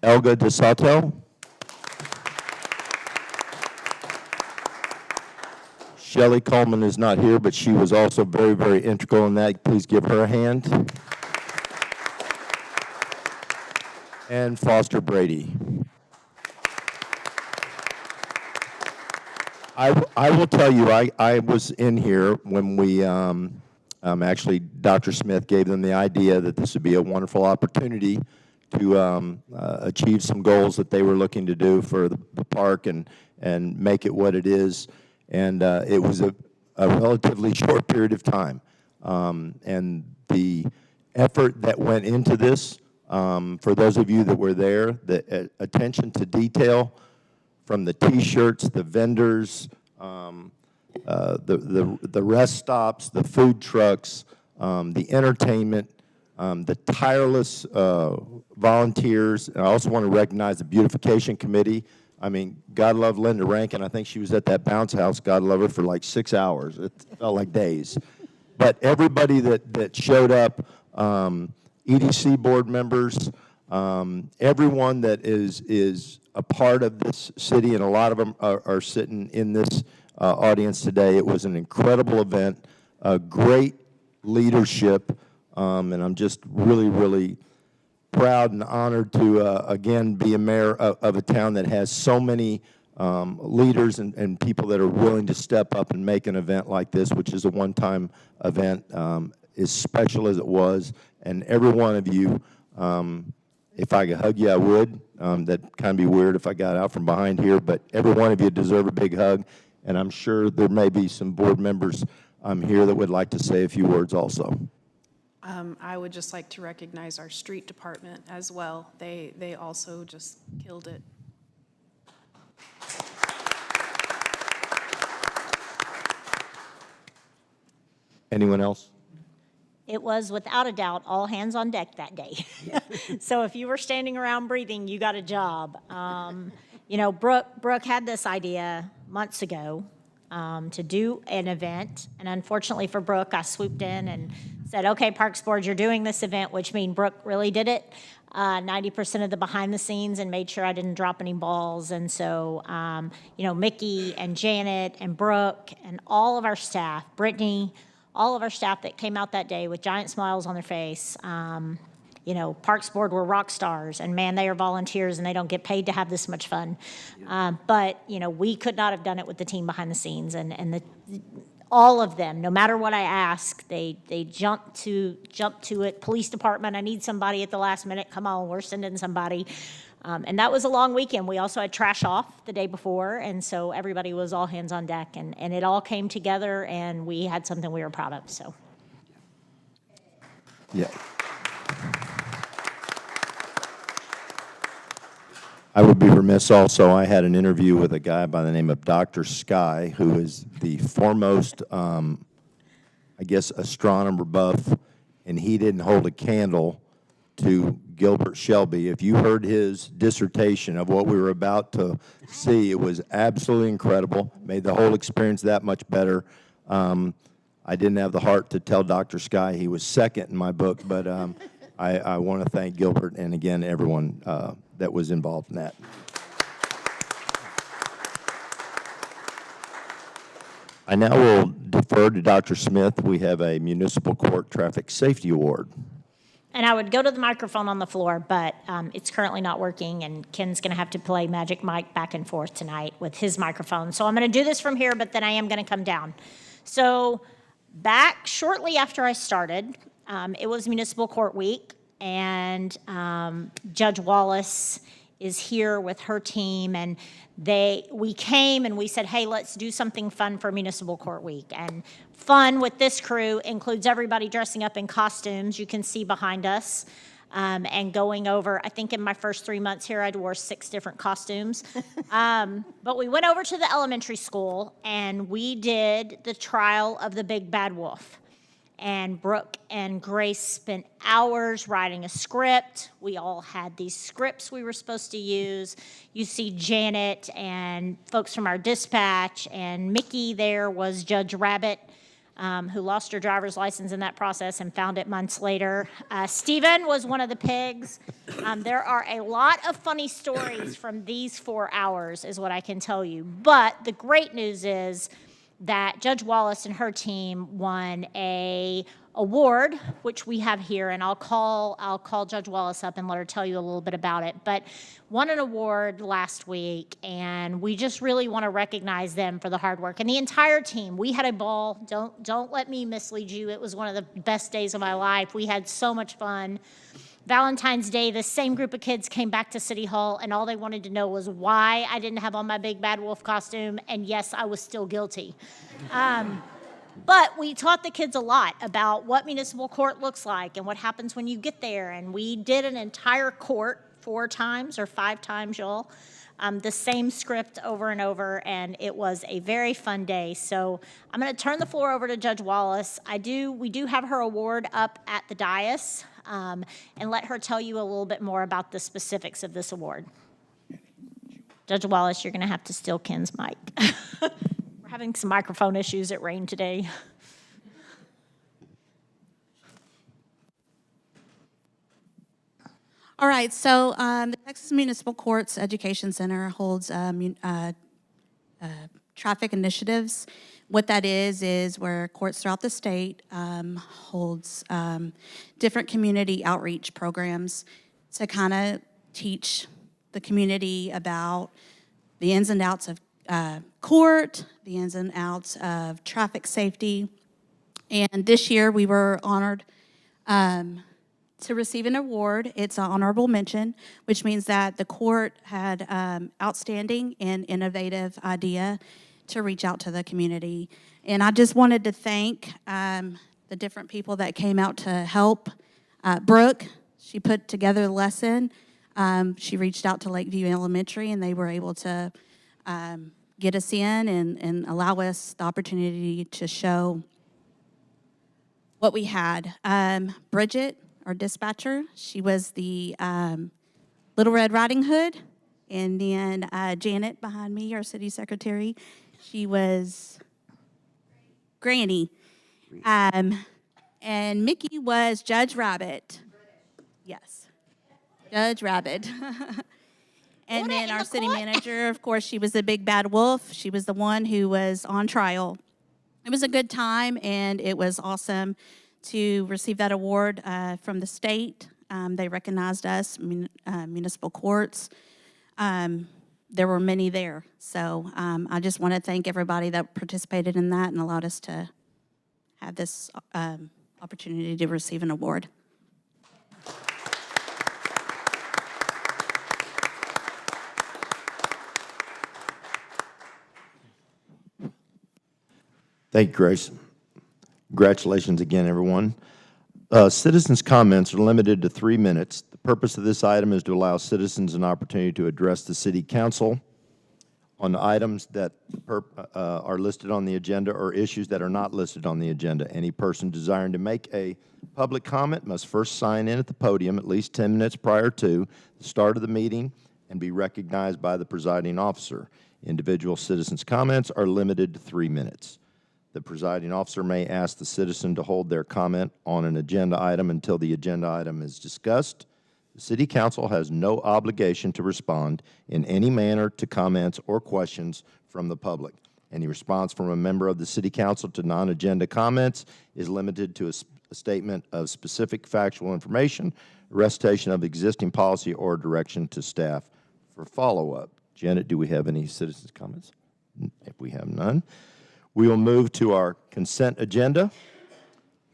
Elga DeSato. Shelley Coleman is not here, but she was also very, very integral in that. Please give her a hand. And Foster Brady. I will tell you, I was in here when we, actually, Dr. Smith gave them the idea that this would be a wonderful opportunity to achieve some goals that they were looking to do for the park and make it what it is. And it was a relatively short period of time. And the effort that went into this, for those of you that were there, the attention to detail, from the T-shirts, the vendors, the rest stops, the food trucks, the entertainment, the tireless volunteers. And I also want to recognize the beautification committee. I mean, God love Linda Rankin. I think she was at that bounce house, God love her, for like 6 hours. It felt like days. But everybody that showed up, EDC board members, everyone that is a part of this city, and a lot of them are sitting in this audience today. It was an incredible event, great leadership, and I'm just really, really proud and honored to, again, be a mayor of a town that has so many leaders and people that are willing to step up and make an event like this, which is a one-time event, as special as it was. And every one of you, if I could hug you, I would. That'd kind of be weird if I got out from behind here, but every one of you deserve a big hug, and I'm sure there may be some board members here that would like to say a few words also. I would just like to recognize our street department as well. They also just killed it. Anyone else? It was, without a doubt, all hands on deck that day. So if you were standing around breathing, you got a job. You know, Brooke had this idea months ago to do an event, and unfortunately for Brooke, I swooped in and said, okay, Parks Board, you're doing this event, which means Brooke really did it, 90% of the behind the scenes, and made sure I didn't drop any balls. And so, you know, Mickey and Janet and Brooke and all of our staff, Brittany, all of our staff that came out that day with giant smiles on their face. You know, Parks Board were rock stars, and man, they are volunteers and they don't get paid to have this much fun. But, you know, we could not have done it with the team behind the scenes, and all of them, no matter what I ask, they jump to it. Police department, I need somebody at the last minute. Come on, we're sending somebody. And that was a long weekend. We also had trash off the day before, and so everybody was all hands on deck, and it all came together, and we had something we were proud of. So, yeah. I would be remiss also, I had an interview with a guy by the name of Dr. Sky, who is the foremost, I guess, astronomer buff, and he didn't hold a candle to Gilbert Shelby. If you heard his dissertation of what we were about to see, it was absolutely incredible, made the whole experience that much better. I didn't have the heart to tell Dr. Sky he was second in my book, but I want to thank Gilbert and, again, everyone that was involved in that. I now will defer to Dr. Smith. We have a Municipal Court Traffic Safety Award. and I would go to the microphone on the floor, but it's currently not working, and Ken's going to have to play Magic Mike back and forth tonight with his microphone. So I'm going to do this from here, but then I am going to come down. So back shortly after I started, it was Municipal Court Week, and Judge Wallace is here with her team, and we came and we said, hey, let's do something fun for Municipal Court Week. And fun with this crew includes everybody dressing up in costumes. You can see behind us, and going over, I think in my first 3 months here, I wore 6 different costumes. But we went over to the elementary school, and we did the trial of the big bad wolf. And Brooke and Grace spent hours writing a script. We all had these scripts we were supposed to use. You see Janet and folks from our dispatch, and Mickey there was Judge Rabbit. who lost her driver's license in that process and found it months later. Stephen was one of the pigs. There are a lot of funny stories from these 4 hours, is what I can tell you. But the great news is that Judge Wallace and her team won a award, which we have here, and I'll call Judge Wallace up and let her tell you a little bit about it. But won an award last week, and we just really want to recognize them for the hard work. And the entire team, we had a ball. Don't let me mislead you. It was one of the best days of my life. We had so much fun. Valentine's Day, the same group of kids came back to City Hall, and all they wanted to know was why I didn't have on my big bad wolf costume, and yes, I was still guilty. But we taught the kids a lot about what municipal court looks like and what happens when you get there, and we did an entire court 4 times or 5 times, y'all, the same script over and over, and it was a very fun day. So I'm going to turn the floor over to Judge Wallace. We do have her award up at the dais, and let her tell you a little bit more about the specifics of this award. Judge Wallace, you're going to have to steal Ken's mic. We're having some microphone issues at Rain today. All right, so the Texas Municipal Courts Education Center holds traffic initiatives. What that is where courts throughout the state holds different community outreach programs to kind of teach the community about the ins and outs of court, the ins and outs of traffic safety. And this year we were honored to receive an award. It's an honorable mention, which means that the court had outstanding and innovative idea to reach out to the community. And I just wanted to thank the different people that came out to help. Brooke, she put together the lesson. She reached out to Lakeview Elementary, and they were able to get us in and allow us the opportunity to show what we had. Bridget, our dispatcher, she was the Little Red Riding Hood. And then Janet behind me, our city secretary, she was Granny. And Mickey was Judge Rabbit. Yes, Judge Rabbit. And then our city manager, of course, she was the big bad wolf. She was the one who was on trial. It was a good time, and it was awesome to receive that award from the state. They recognized us, municipal courts. There were many there. So I just want to thank everybody that participated in that and allowed us to have this opportunity to receive an award. Thank you, Grace. Congratulations again, everyone. Citizens' comments are limited to 3 minutes. The purpose of this item is to allow citizens an opportunity to address the city council on items that are listed on the agenda or issues that are not listed on the agenda. Any person desiring to make a public comment must first sign in at the podium at least 10 minutes prior to the start of the meeting and be recognized by the presiding officer. Individual citizens' comments are limited to 3 minutes. The presiding officer may ask the citizen to hold their comment on an agenda item until the agenda item is discussed. The City Council has no obligation to respond in any manner to comments or questions from the public. Any response from a member of the City Council to non-agenda comments is limited to a statement of specific factual information, a recitation of existing policy, or direction to staff for follow-up. Janet, do we have any citizens' comments? If we have none, we will move to our consent agenda.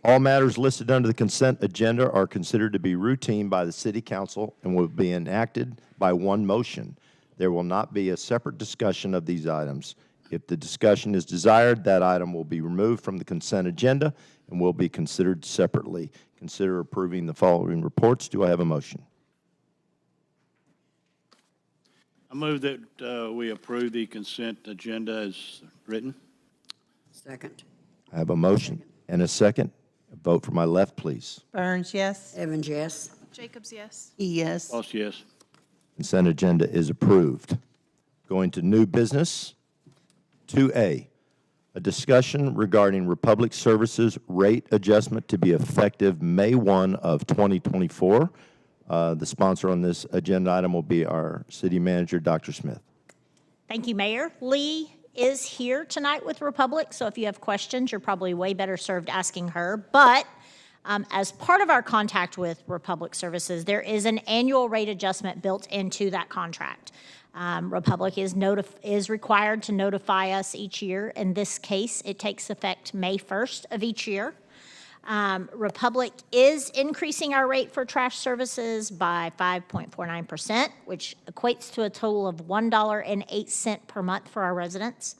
All matters listed under the consent agenda are considered to be routine by the City Council and will be enacted by one motion. There will not be a separate discussion of these items. If the discussion is desired, that item will be removed from the consent agenda and will be considered separately. Consider approving the following reports. Do I have a motion? I move that we approve the consent agenda as written. Second. I have a motion and a second. A vote for my left, please. Burns, yes. Evans, yes. Jacobs, yes. Yes. Boss, yes. Consent agenda is approved. Going to new business. 2A, A discussion regarding Republic Services rate adjustment to be effective May 1 of 2024. The sponsor on this agenda item will be our city manager, Dr. Smith. Thank you, Mayor. Lee is here tonight with Republic, so if you have questions, you're probably way better served asking her. But as part of our contact with Republic Services, there is an annual rate adjustment built into that contract. Republic is required to notify us each year. In this case, it takes effect May 1st of each year. Republic is increasing our rate for trash services by 5.49%, which equates to a total of $1.08 per month for our residents.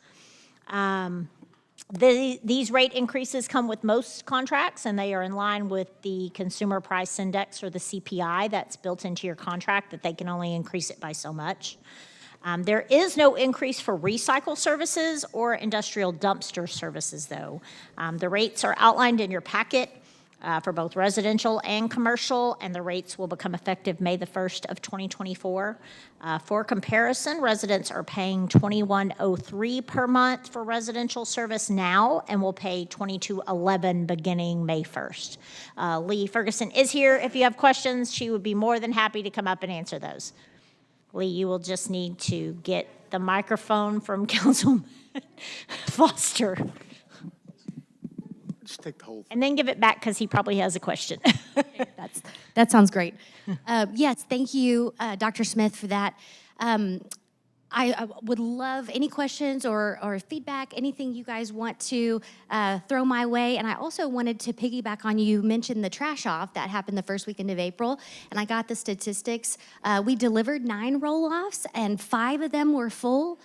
These rate increases come with most contracts, and they are in line with the Consumer Price Index, or the CPI, that's built into your contract, that they can only increase it by so much. There is no increase for recycle services or industrial dumpster services, though. The rates are outlined in your packet for both residential and commercial, and the rates will become effective May the 1st of 2024. For comparison, residents are paying $21.03 per month for residential service now, and will pay $22.11 beginning May 1st. Lee Ferguson is here. If you have questions, she would be more than happy to come up and answer those. Lee, you will just need to get the microphone from Councilman Foster. Just take the whole thing. And then give it back, because he probably has a question. That sounds great. Yes, thank you, Dr. Smith, for that. I would love any questions or feedback, anything you guys want to throw my way. And I also wanted to piggyback on, you mentioned the trash off that happened the first weekend of April, and I got the statistics. We delivered 9 roll-offs, and 5 of them were full.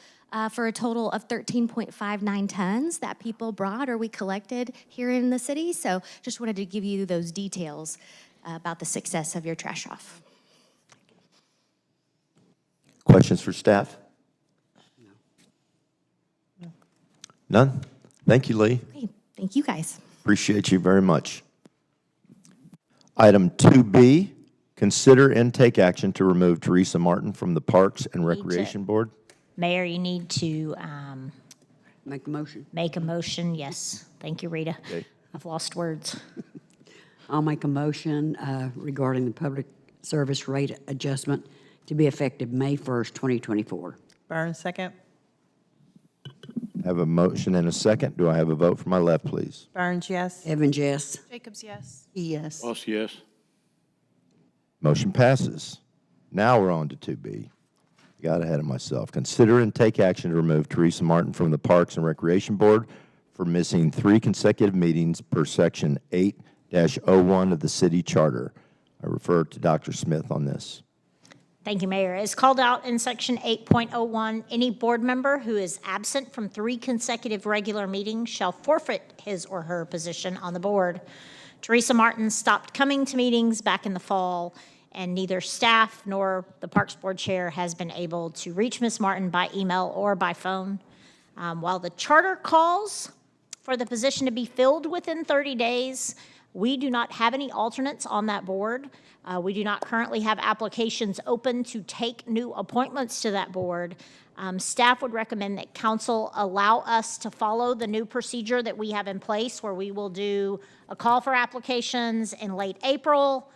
For a total of 13.59 tons that people brought or we collected here in the city. So just wanted to give you those details about the success of your trash off. Questions for staff? None? Thank you, Lee. Okay, thank you guys. Appreciate you very much. Item 2B, consider and take action to remove Teresa Martin from the Parks and Recreation Board. Mayor, you need to Make a motion. make a motion. Yes. Thank you, Rita. Okay. I've lost words. I'll make a motion regarding the public service rate adjustment to be effective May 1st, 2024. Burns, second. Have a motion and a second. Do I have a vote from my left, please? Burns, yes. Evans, yes. Jacobs, yes. Yes. Ross, yes. Motion passes. Now we're on to 2B. Got ahead of myself. Consider and take action to remove Teresa Martin from the Parks and Recreation Board for missing 3 consecutive meetings per Section 8-01 of the city charter. I refer to Dr. Smith on this. Thank you, Mayor. As called out in Section 8.01, any board member who is absent from 3 consecutive regular meetings shall forfeit his or her position on the board. Teresa Martin stopped coming to meetings back in the fall, and neither staff nor the Parks Board Chair has been able to reach Ms. Martin by email or by phone. While the charter calls for the position to be filled within 30 days, we do not have any alternates on that board. We do not currently have applications open to take new appointments to that board. Staff would recommend that council allow us to follow the new procedure that we have in place, where we will do a call for applications in late April,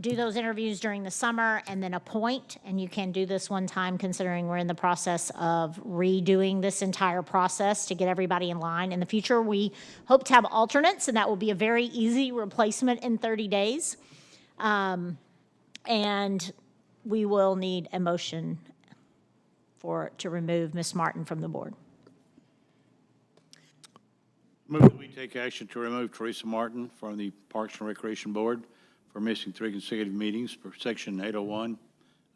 do those interviews during the summer, and then appoint. And you can do this one time, considering we're in the process of redoing this entire process to get everybody in line. In the future, we hope to have alternates, and that will be a very easy replacement in 30 days. And we will need a motion to remove Ms. Martin from the board. Move that we take action to remove Teresa Martin from the Parks and Recreation Board for missing 3 consecutive meetings per Section 801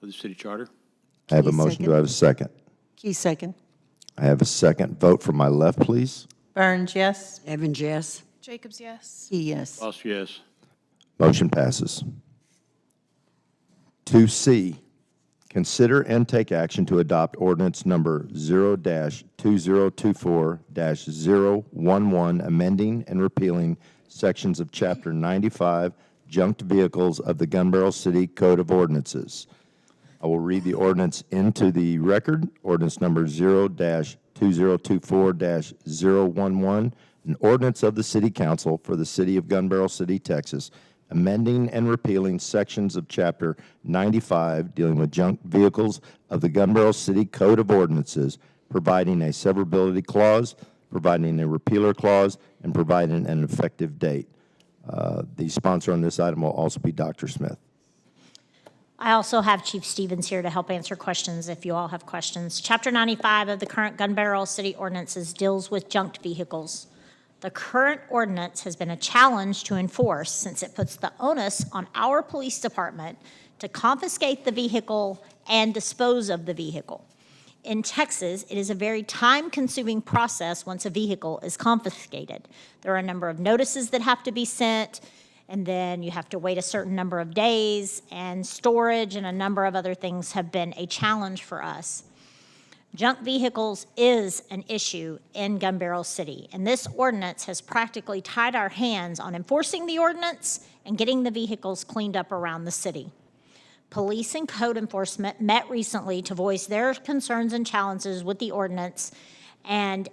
of the city charter. I have a Key motion. second. Do I have a second? Key second. I have a second. Vote from my left, please. Burns, yes. Evans, yes. Jacobs, yes. Yes. Ross, yes. Motion passes. 2C, consider and take action to adopt ordinance number 0-2024-011, amending and repealing sections of Chapter 95, Junked Vehicles of the Gun Barrel City Code of Ordinances. I will read the ordinance into the record. Ordinance number 0-2024-011 2024-011, an ordinance of the City Council for the City of Gun Barrel City, Texas, amending and repealing sections of Chapter 95 dealing with junk vehicles of the Gun Barrel City Code of Ordinances, providing a severability clause, providing a repealer clause, and providing an effective date. The sponsor on this item will also be Dr. Smith. I also have Chief Stevens here to help answer questions if you all have questions. Chapter 95 of the current Gun Barrel City ordinances deals with junked vehicles. The current ordinance has been a challenge to enforce since it puts the onus on our police department to confiscate the vehicle and dispose of the vehicle. In Texas, it is a very time-consuming process once a vehicle is confiscated. There are a number of notices that have to be sent, and then you have to wait a certain number of days, and storage and a number of other things have been a challenge for us. Junk vehicles is an issue in Gun Barrel City, and this ordinance has practically tied our hands on enforcing the ordinance and getting the vehicles cleaned up around the city. Police and code enforcement met recently to voice their concerns and challenges with the ordinance, and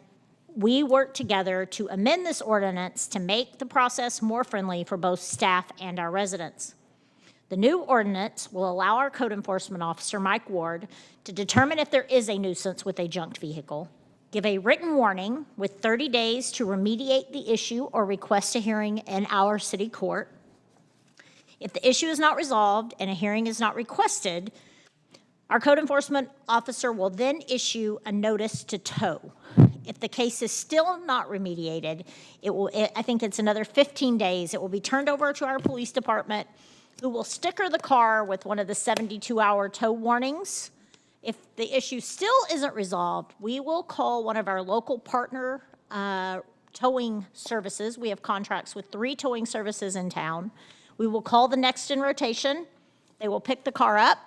we worked together to amend this ordinance to make the process more friendly for both staff and our residents. The new ordinance will allow our code enforcement officer, Mike Ward, to determine if there is a nuisance with a junked vehicle, give a written warning with 30 days to remediate the issue or request a hearing in our city court. If the issue is not resolved and a hearing is not requested, our code enforcement officer will then issue a notice to tow. If the case is still not remediated, I think it's another 15 days, it will be turned over to our police department, who will sticker the car with one of the 72-hour tow warnings. If the issue still isn't resolved, we will call one of our local partner towing services. We have contracts with 3 towing services in town. We will call the next in rotation. They will pick the car up,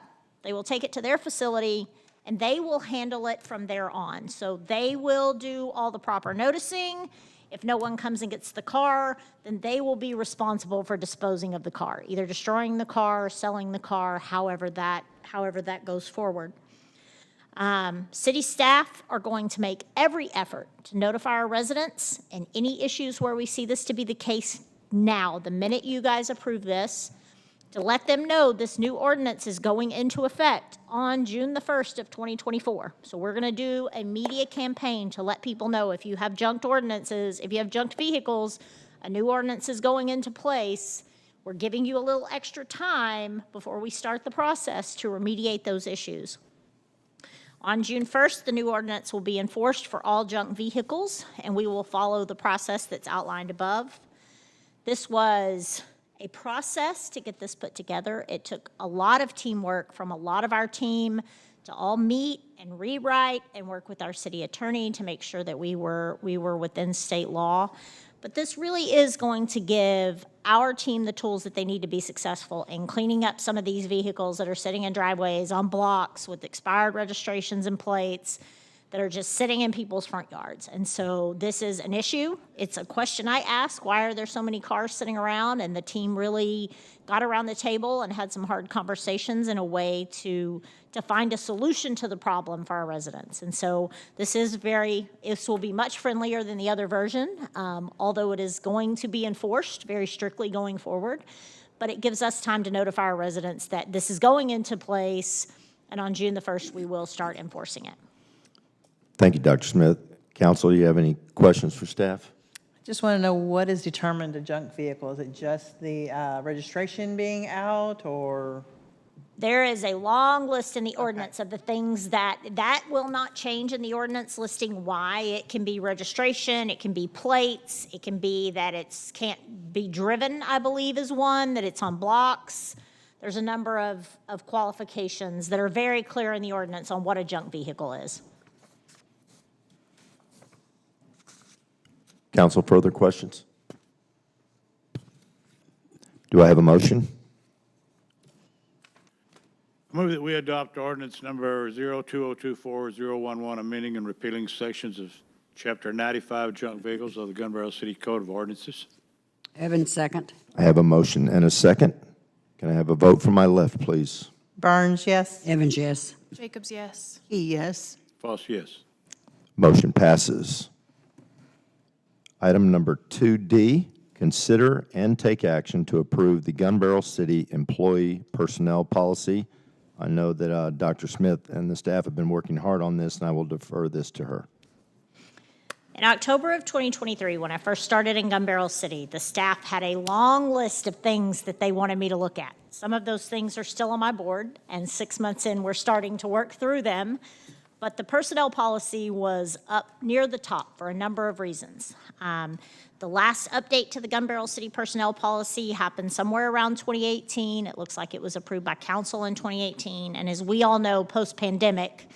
they will take it to their facility, and they will handle it from there on. So they will do all the proper noticing. If no one comes and gets the car, then they will be responsible for disposing of the car, either destroying the car, selling the car, however that goes forward. City staff are going to make every effort to notify our residents and any issues where we see this to be the case now, the minute you guys approve this, to let them know this new ordinance is going into effect on June the 1st of 2024. So we're going to do a media campaign to let people know if you have junked ordinances, if you have junked vehicles, a new ordinance is going into place. We're giving you a little extra time before we start the process to remediate those issues. On June 1st, the new ordinance will be enforced for all junk vehicles, and we will follow the process that's outlined above. This was a process to get this put together. It took a lot of teamwork from a lot of our team to all meet and rewrite and work with our city attorney to make sure that we were within state law. But this really is going to give our team the tools that they need to be successful in cleaning up some of these vehicles that are sitting in driveways, on blocks with expired registrations and plates that are just sitting in people's front yards. And so this is an issue. It's a question I ask, why are there so many cars sitting around? And the team really got around the table and had some hard conversations in a way to find a solution to the problem for our residents. And so this will be much friendlier than the other version, although it is going to be enforced very strictly going forward. But it gives us time to notify our residents that this is going into place, and on June the 1st, we will start enforcing it. Thank you, Dr. Smith. Council, do you have any questions for staff? Just want to know what is determined a junk vehicle? Is it just the registration being out, or? There is a long list in the ordinance of the things that will not change in the ordinance listing why. It can be registration, it can be plates, it can be that it can't be driven, I believe is one, that it's on blocks. There's a number of qualifications that are very clear in the ordinance on what a junk vehicle is. Council, further questions? Do I have a motion? I move that we adopt ordinance number 02024-011, amending and repealing sections of Chapter 95 junk vehicles of the Gun Barrel City Code of Ordinances. Evans, second. I have a motion and a second. Can I have a vote from my left, please? Burns, yes. Evans, yes. Jacobs, yes. Key, yes. False, yes. Motion passes. Item number 2D, consider and take action to approve the Gun Barrel City Employee Personnel Policy. I know that Dr. Smith and the staff have been working hard on this, and I will defer this to her. In October of 2023, when I first started in Gun Barrel City, the staff had a long list of things that they wanted me to look at. Some of those things are still on my board, and 6 months in, we're starting to work through them. But the personnel policy was up near the top for a number of reasons. The last update to the Gun Barrel City personnel policy happened somewhere around 2018. It looks like it was approved by council in 2018. And as we all know, post-pandemic,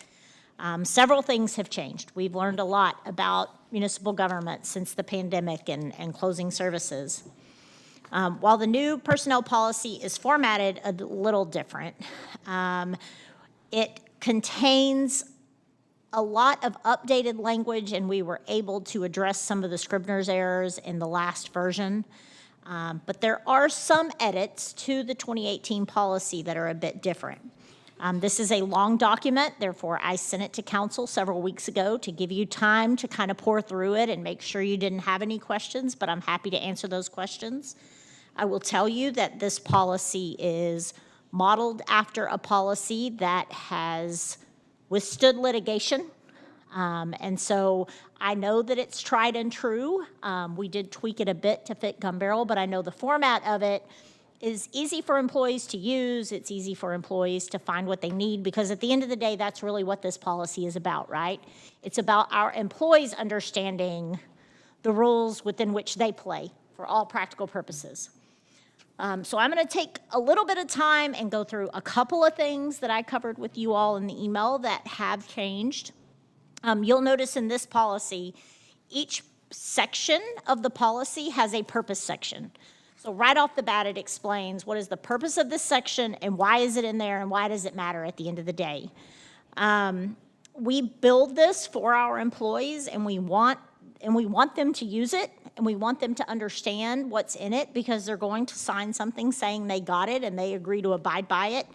several things have changed. We've learned a lot about municipal government since the pandemic and closing services. While the new personnel policy is formatted a little different, it contains a lot of updated language, and we were able to address some of the Scribner's errors in the last version. But there are some edits to the 2018 policy that are a bit different. This is a long document, therefore I sent it to council several weeks ago to give you time to kind of pour through it and make sure you didn't have any questions, but I'm happy to answer those questions. I will tell you that this policy is modeled after a policy that has withstood litigation. And so I know that it's tried and true. We did tweak it a bit to fit Gun Barrel, but I know the format of it is easy for employees to use. It's easy for employees to find what they need, because at the end of the day, that's really what this policy is about, right? It's about our employees understanding the rules within which they play for all practical purposes. So I'm going to take a little bit of time and go through a couple of things that I covered with you all in the email that have changed. You'll notice in this policy, each section of the policy has a purpose section. So right off the bat, it explains what is the purpose of this section and why is it in there and why does it matter at the end of the day. We build this for our employees, and we want them to use it, and we want them to understand what's in it, because they're going to sign something saying they got it and they agree to abide by it.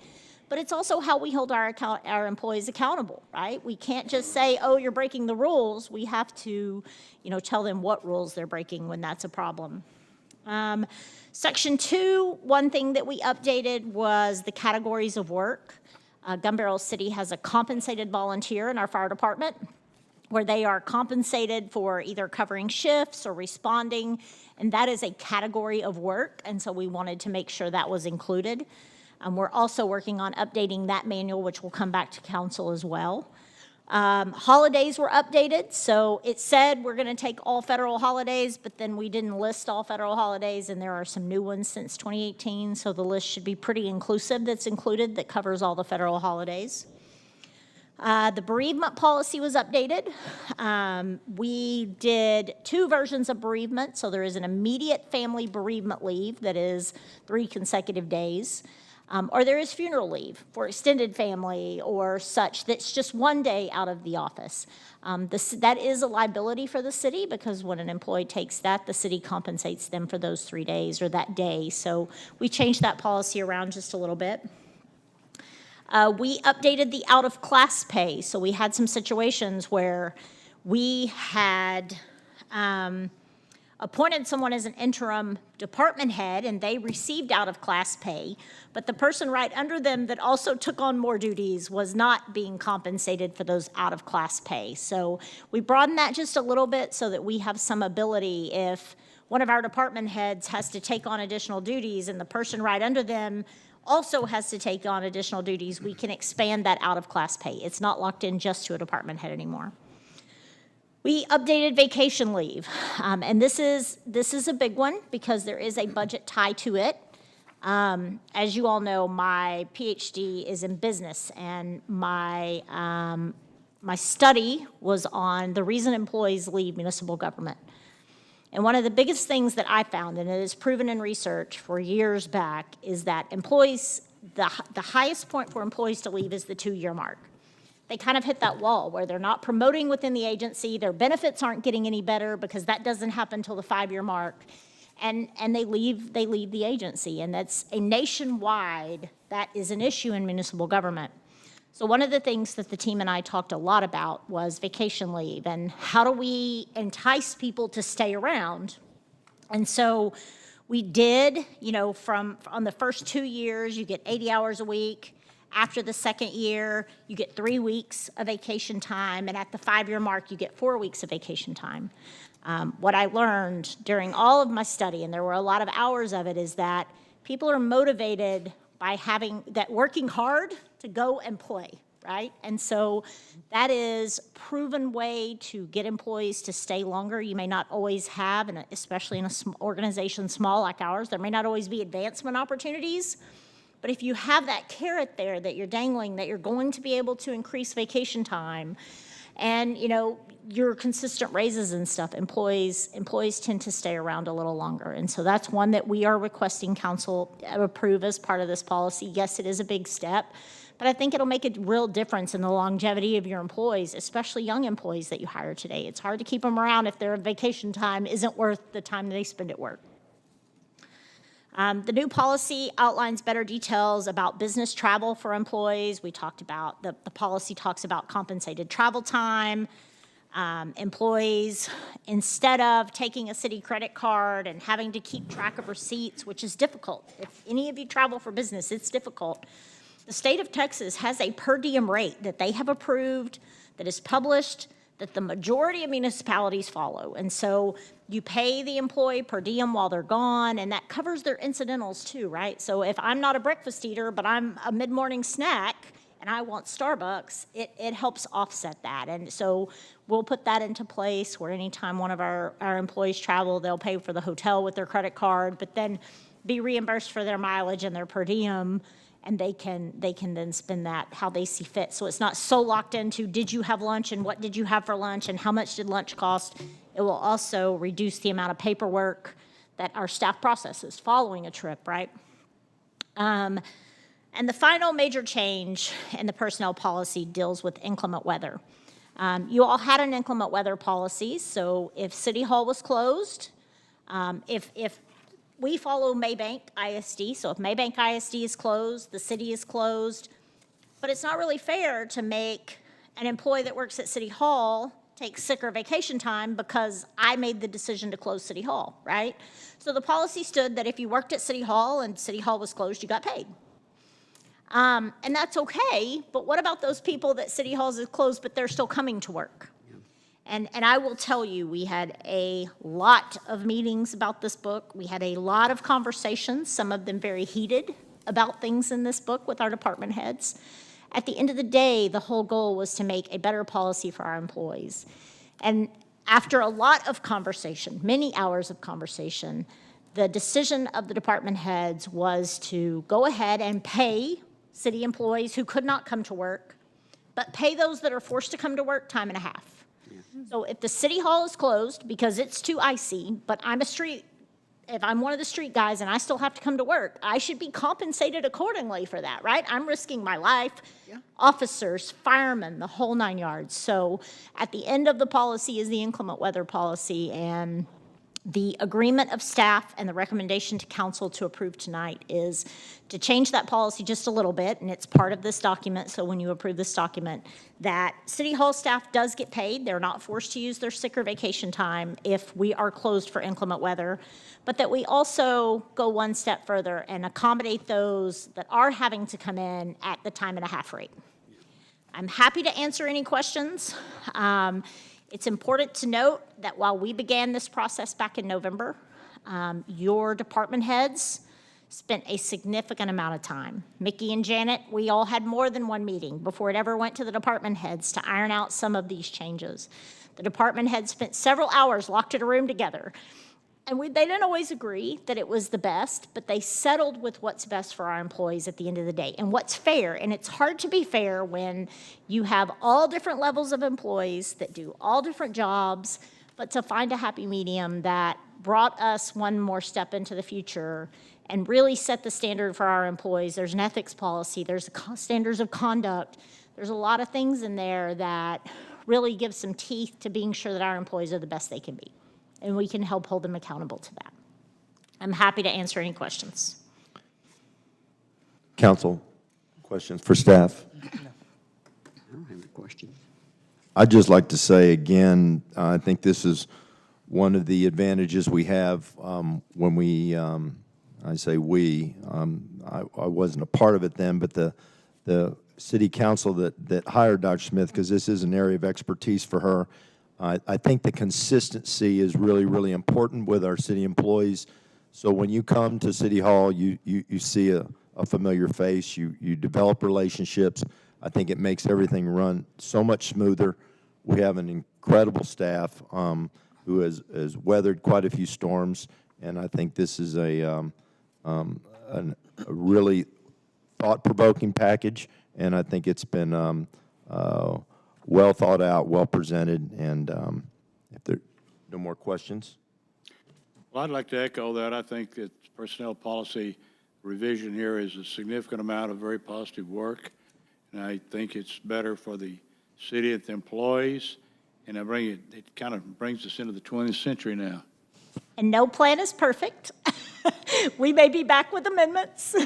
But it's also how we hold our employees accountable, right? We can't just say, oh, you're breaking the rules. We have to, tell them what rules they're breaking when that's a problem. Section 2, one thing that we updated was the categories of work. Gun Barrel City has a compensated volunteer in our fire department, where they are compensated for either covering shifts or responding, and that is a category of work, and so we wanted to make sure that was included. We're also working on updating that manual, which will come back to council as well. Holidays were updated, so it said we're gonna take all federal holidays, but then we didn't list all federal holidays, and there are some new ones since 2018, so the list should be pretty inclusive that's included that covers all the federal holidays. The bereavement policy was updated. We did 2 versions of bereavement, so there is an immediate family bereavement leave that is 3 consecutive days. Or there is funeral leave for extended family or such that's just 1 day out of the office. That is a liability for the city, because when an employee takes that, the city compensates them for those 3 days or that day. So we changed that policy around just a little bit. We updated the out-of-class pay. So we had some situations where we had appointed someone as an interim department head, and they received out-of-class pay, but the person right under them that also took on more duties was not being compensated for those out-of-class pay. So we broadened that just a little bit so that we have some ability, if one of our department heads has to take on additional duties and the person right under them also has to take on additional duties, we can expand that out-of-class pay. It's not locked in just to a department head anymore. We updated vacation leave, and this is a big one because there is a budget tie to it. As you all know, my PhD is in business, and my study was on the reason employees leave municipal government. And one of the biggest things that I found, and it is proven in research for years back, is that employees, the highest point for employees to leave is the 2-year mark. They kind of hit that wall where they're not promoting within the agency, their benefits aren't getting any better because that doesn't happen until the 5-year mark, and they leave the agency. And that's a nationwide, that is an issue in municipal government. So one of the things that the team and I talked a lot about was vacation leave and how do we entice people to stay around. And so we did, on the first 2 years, you get 80 hours a week. After the second year, you get 3 weeks of vacation time. And at the 5-year mark, you get 4 weeks of vacation time. What I learned during all of my study, and there were a lot of hours of it, is that people are motivated by working hard to go and play, right? And so that is a proven way to get employees to stay longer. You may not always have, and especially in an organization small like ours, there may not always be advancement opportunities. But if you have that carrot there that you're dangling, that you're going to be able to increase vacation time, and your consistent raises and stuff, employees tend to stay around a little longer. And so that's one that we are requesting council approve as part of this policy. Yes, it is a big step, but I think it'll make a real difference in the longevity of your employees, especially young employees that you hire today. It's hard to keep them around if their vacation time isn't worth the time they spend at work. The new policy outlines better details about business travel for employees. We talked about, the policy talks about compensated travel time. Employees, instead of taking a city credit card and having to keep track of receipts, which is difficult. If any of you travel for business, it's difficult. The state of Texas has a per diem rate that they have approved, that is published, that the majority of municipalities follow. And so you pay the employee per diem while they're gone, and that covers their incidentals too, right? So if I'm not a breakfast eater, but I'm a mid-morning snack, and I want Starbucks, it helps offset that. And so we'll put that into place where anytime one of our employees travel, they'll pay for the hotel with their credit card, but then be reimbursed for their mileage and their per diem, and they can then spend that how they see fit. So it's not so locked into, did you have lunch and what did you have for lunch and how much did lunch cost? It will also reduce the amount of paperwork that our staff processes following a trip, right? And the final major change in the personnel policy deals with inclement weather. You all had an inclement weather policy, so if City Hall was closed, if we follow Maybank ISD, so if Maybank ISD is closed, the city is closed, but it's not really fair to make an employee that works at City Hall take sick or vacation time because I made the decision to close City Hall, right? So the policy stood that if you worked at City Hall and City Hall was closed, you got paid. And that's okay, but what about those people that City Hall is closed, but they're still coming to work? And I will tell you, we had a lot of meetings about this book. We had a lot of conversations, some of them very heated, about things in this book with our department heads. At the end of the day, the whole goal was to make a better policy for our employees. And after a lot of conversation, many hours of conversation, the decision of the department heads was to go ahead and pay city employees who could not come to work, but pay those that are forced to come to work time and a half. So if the city hall is closed because it's too icy, but if I'm one of the street guys and I still have to come to work, I should be compensated accordingly for that, right? I'm risking my life, officers, firemen, the whole 9 yards. So at the end of the policy is the inclement weather policy, and the agreement of staff and the recommendation to council to approve tonight is to change that policy just a little bit, and it's part of this document, so when you approve this document, that City Hall staff does get paid. They're not forced to use their sick or vacation time if we are closed for inclement weather, but that we also go one step further and accommodate those that are having to come in at the time and a half rate. I'm happy to answer any questions. It's important to note that while we began this process back in November, your department heads spent a significant amount of time. Mickey and Janet, we all had more than one meeting before it ever went to the department heads to iron out some of these changes. The department heads spent several hours locked in a room together. And they didn't always agree that it was the best, but they settled with what's best for our employees at the end of the day and what's fair. And it's hard to be fair when you have all different levels of employees that do all different jobs, but to find a happy medium that brought us one more step into the future and really set the standard for our employees. There's an ethics policy, there's standards of conduct. There's a lot of things in there that really give some teeth to being sure that our employees are the best they can be. And we can help hold them accountable to that. I'm happy to answer any questions. Council, questions for staff? I don't have any questions. I'd just like to say again, I think this is one of the advantages we have when we, I say we, I wasn't a part of it then, but the city council that hired Dr. Smith, because this is an area of expertise for her, I think the consistency is really, really important with our city employees. So when you come to City Hall, you see a familiar face, you develop relationships. I think it makes everything run so much smoother. We have an incredible staff who has weathered quite a few storms, and I think this is a really thought-provoking package, and I think it's been well thought out, well presented, and if there are no more questions. Well, I'd like to echo that. I think that personnel policy revision here is a significant amount of very positive work, and I think it's better for the city and the employees, and it kind of brings us into the 20th century now. And no plan is perfect. We may be back with amendments.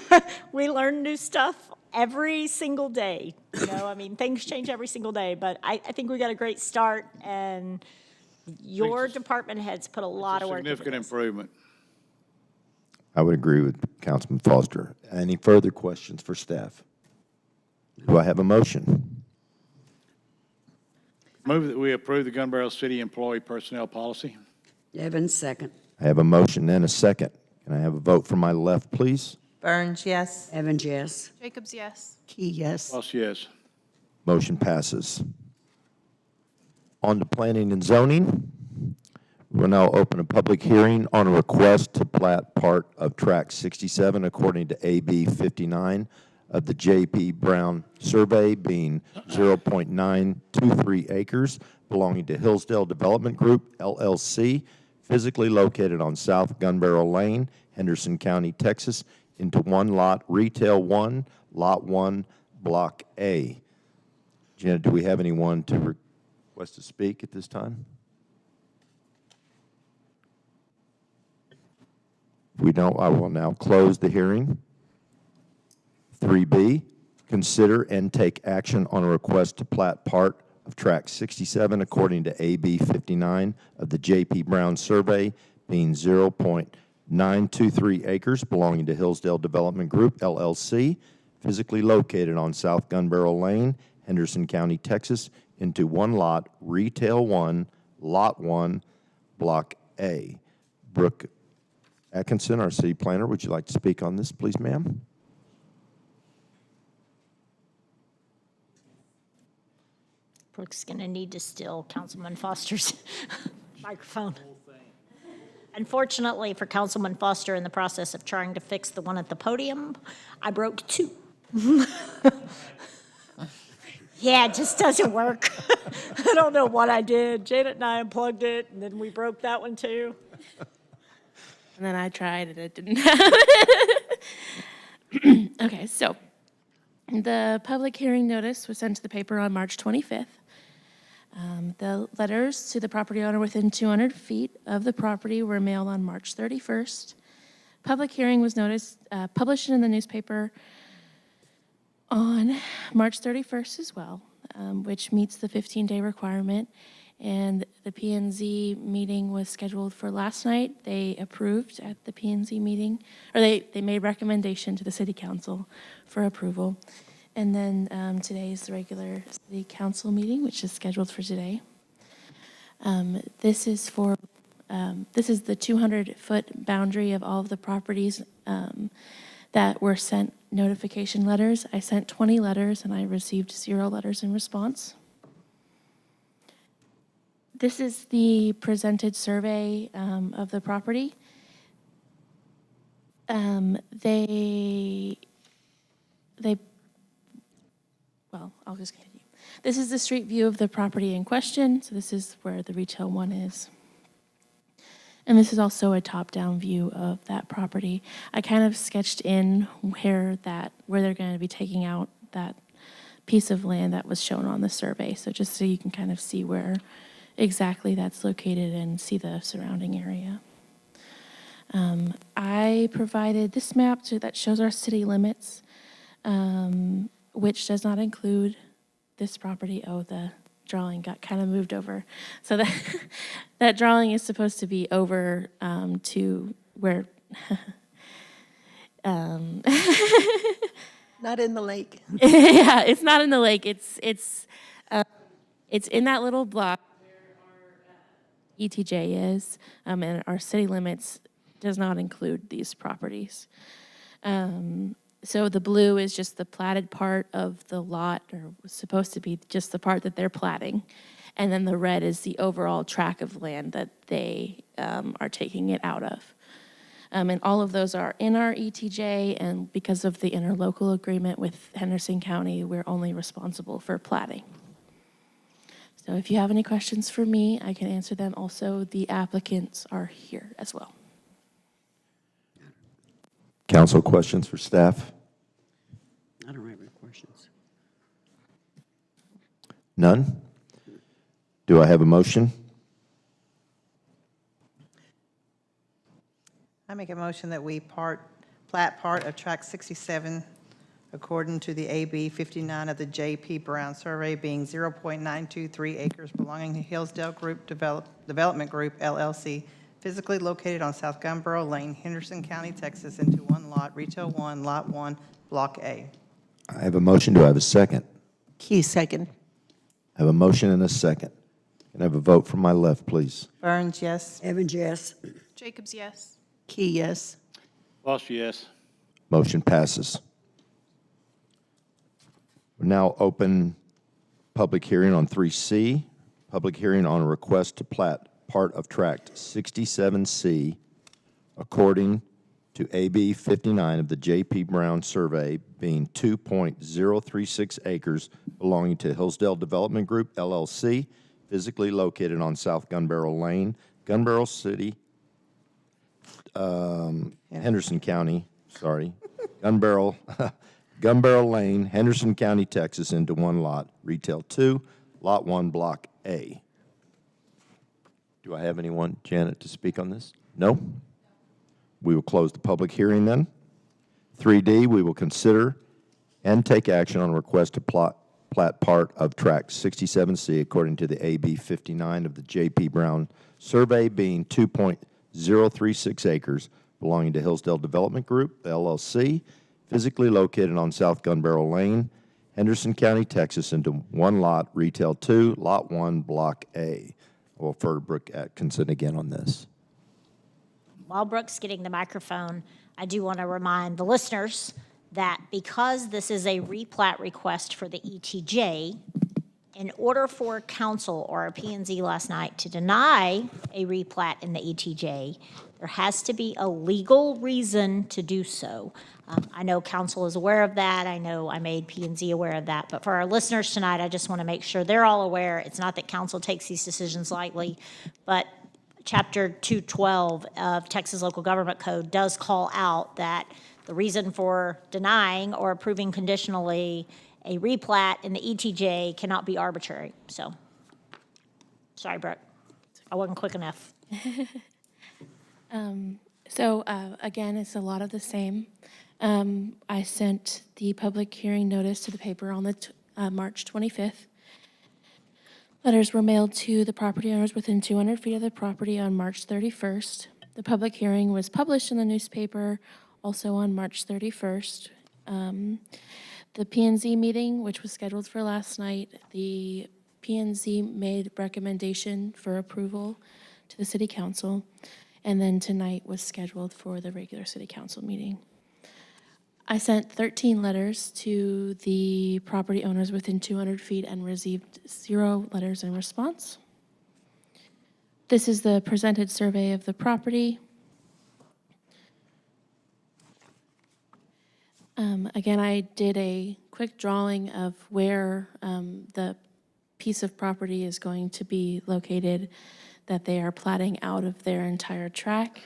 We learn new stuff every single day. You know, I mean, things change every single day, but I think we got a great start, and your department heads put a lot of work into this. Significant improvement. I would agree with Councilman Foster. Any further questions for staff? Do I have a motion? Move that we approve the Gun Barrel City Employee Personnel Policy. Evans, second. I have a motion and a second. Can I have a vote from my left, please? Burns, yes. Evans, yes. Jacobs, yes. Key, yes. Plus, yes. Motion passes. On to planning and zoning. We'll now open a public hearing on a request to plat part of Tract 67 according to AB 59 of the J.P. Brown survey, being 0.923 acres belonging to Hillsdale Development Group, LLC, physically located on South Gun Barrel Lane, Henderson County, Texas, into one lot, Retail 1, Lot 1, Block A. Jenna, do we have anyone to request to speak at this time? If we don't, I will now close the hearing. 3B, consider and take action on a request to plat part of Tract 67 according to AB 59 of the J.P. Brown survey, being 0.923 acres belonging to Hillsdale Development Group, LLC, physically located on South Gun Barrel Lane, Henderson County, Texas, into one lot, Retail 1, Lot 1, Block A. Brooke Atkinson, our city planner, would you like to speak on this, please, ma'am? Brooke's going to need to steal Councilman Foster's microphone. Unfortunately for Councilman Foster, in the process of trying to fix the one at the podium, I broke two. Yeah, it just doesn't work. I don't know what I did. Janet and I unplugged it, and then we broke that one too. And then I tried and it didn't. Okay, so the public hearing notice was sent to the paper on March 25th. The letters to the property owner within 200 feet of the property were mailed on March 31st. Public hearing was published in the newspaper on March 31st as well, which meets the 15-day requirement. And the P&Z meeting was scheduled for last night. They approved at the P&Z meeting, or they made recommendation to the city council for approval. And then today is the regular city council meeting, which is scheduled for today. This is the 200-foot boundary of all of the properties that were sent notification letters. I sent 20 letters and I received 0 letters in response. This is the presented survey of the property. Well, I'll just continue. This is the street view of the property in question. So this is where the Retail 1 is. And this is also a top-down view of that property. I kind of sketched in where they're going to be taking out that piece of land that was shown on the survey. So just so you can kind of see where exactly that's located and see the surrounding area. I provided this map that shows our city limits, which does not include this property, oh, the drawing got kind of moved over. So that, that drawing is supposed to be over to where, Not in the lake. yeah, it's not in the lake. It's in that little block where our ETJ is, and our city limits does not include these properties. So the blue is just the platted part of the lot, or was supposed to be just the part that they're platting. And then the red is the overall tract of land that they are taking it out of. And all of those are in our ETJ, and because of the interlocal agreement with Henderson County, we're only responsible for platting. So if you have any questions for me, I can answer them. Also, the applicants are here as well. Council questions for staff? I don't have any questions. None? Do I have a motion? I make a motion that we plat part of Tract 67 according to the AB 59 of the J.P. Brown Survey, being 0.923 acres belonging to Hillsdale Group Development Group, LLC, physically located on South Gunboro Lane, Henderson County, Texas, into one lot, Retail 1, Lot 1, Block A. I have a motion. Do I have a second? Key second. I have a motion and a second. Can I have a vote from my left, please? Burns, yes. Evans, yes. Jacobs, yes. Key, yes. Foster, yes. Motion passes. We're now open public hearing on 3C, public hearing on a request to plat part of Tract 67C according to AB 59 of the J.P. Brown Survey, being 2.036 acres belonging to Hillsdale Development Group, LLC, physically located on South Gunbarrel Lane, Gunbarrel City, Henderson County, sorry, Gunbarrel Lane, Henderson County, Texas, into one lot, Retail 2, Lot 1, Block A. Do I have anyone, Janet, to speak on this? No? We will close the public hearing then. 3D, we will consider and take action on a request to plat part of Tract 67C according to the AB 59 of the J.P. Brown Survey, being 2.036 acres belonging to Hillsdale Development Group, LLC, physically located on South Gunbarrel Lane, Henderson County, Texas, into one lot, Retail 2, Lot 1, Block A. I will refer to Brooke Atkinson again on this. While Brooke's getting the microphone, I do want to remind the listeners that because this is a replat request for the ETJ, in order for council or a P&Z last night to deny a replat in the ETJ, there has to be a legal reason to do so. I know council is aware of that. I know I made P&Z aware of that. But for our listeners tonight, I just want to make sure they're all aware. It's not that council takes these decisions lightly, but Chapter 212 of Texas Local Government Code does call out that the reason for denying or approving conditionally a replat in the ETJ cannot be arbitrary. So, sorry, Brooke. I wasn't quick enough. Again, it's a lot of the same. I sent the public hearing notice to the paper on the March 25th. Letters were mailed to the property owners within 200 feet of the property on March 31st. The public hearing was published in the newspaper also on March 31st. The P&Z meeting, which was scheduled for last night, the P&Z made recommendation for approval to the city council, and then tonight was scheduled for the regular city council meeting. I sent 13 letters to the property owners within 200 feet and received 0 letters in response. This is the presented survey of the property. Again, I did a quick drawing of where the piece of property is going to be located that they are platting out of their entire tract.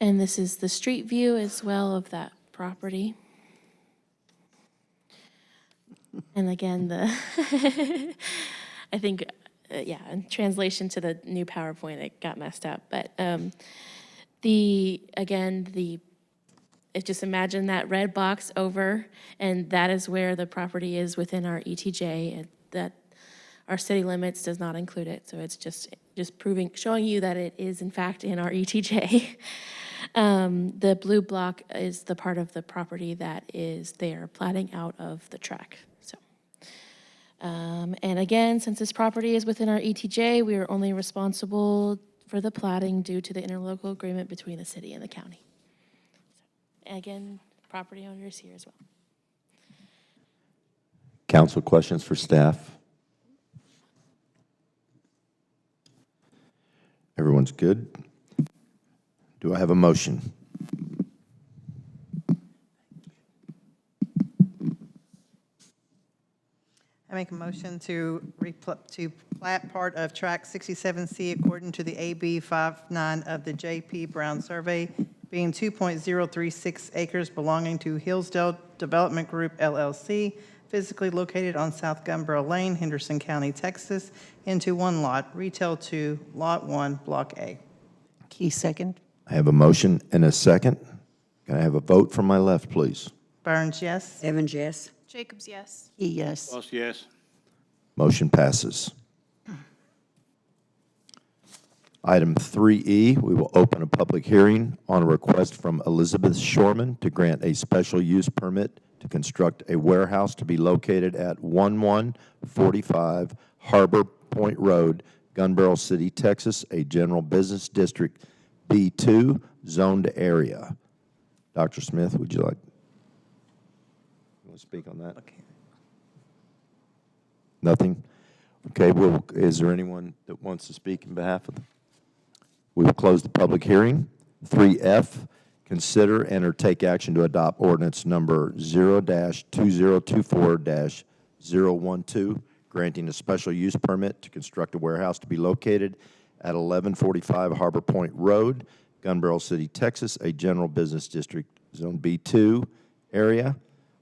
And this is the street view as well of that property. And again, I think, in translation to the new PowerPoint, it got messed up. But just imagine that red box over, and that is where the property is within our ETJ, and that our city limits does not include it. So it's just showing you that it is in fact in our ETJ. The blue block is the part of the property that is there, platting out of the track. So, and again, since this property is within our ETJ, we are only responsible for the platting due to the interlocal agreement between the city and the county. And again, property owner is here as well. Council, questions for staff? Everyone's good? Do I have a motion? I make a motion to plat part of track 67C according to the AB 59 of the J.P. Brown survey, being 2.036 acres belonging to Hillsdale Development Group LLC, physically located on South Gunbarrel Lane, Henderson County, Texas, into one lot, Retail 2, Lot 1, Block A. Key second. I have a motion and a second. Can I have a vote from my left, please? Burns, yes. Evans, yes. Jacobs, yes. Key, yes. Voss, yes. Motion passes. Item 3E, we will open a public hearing on a request from Elizabeth Shorman to grant a special use permit to construct a warehouse to be located at 1145 Harbor Point Road, Gun Barrel City, Texas, a general business district B2 zoned area. Dr. Smith, would you like to speak on that? Okay. Nothing? Okay, well, is there anyone that wants to speak in behalf of them? We will close the public hearing. 3F, consider and or take action to adopt ordinance number 0-2024-012, granting a special use permit to construct a warehouse to be located at 1145 Harbor Point Road, Gun Barrel City, Texas, a general business district, Zone B2 area.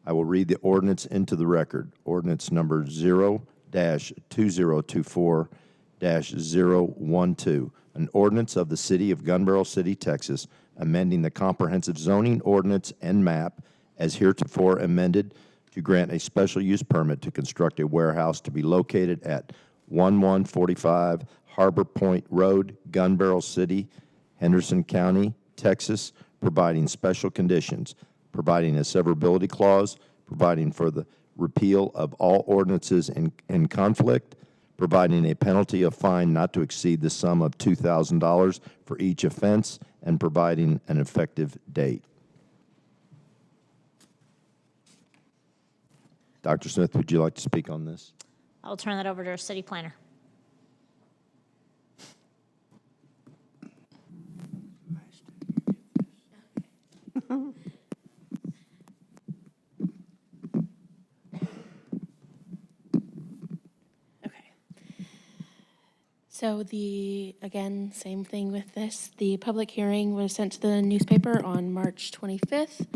I will read the ordinance into the record. Ordinance number 0-2024-012, an ordinance of the City of Gun Barrel City, Texas, amending the comprehensive zoning ordinance and map as heretofore amended to grant a special use permit to construct a warehouse to be located at 1145 Harbor Point Road, Gun Barrel City, Henderson County, Texas, providing special conditions, providing a severability clause, providing for the repeal of all ordinances in conflict, providing a penalty of fine not to exceed the sum of $2,000 for each offense, and providing an effective date. Dr. Smith, would you like to speak on this? I'll turn that over to our city planner. So again, same thing with this. The public hearing was sent to the newspaper on March 25th.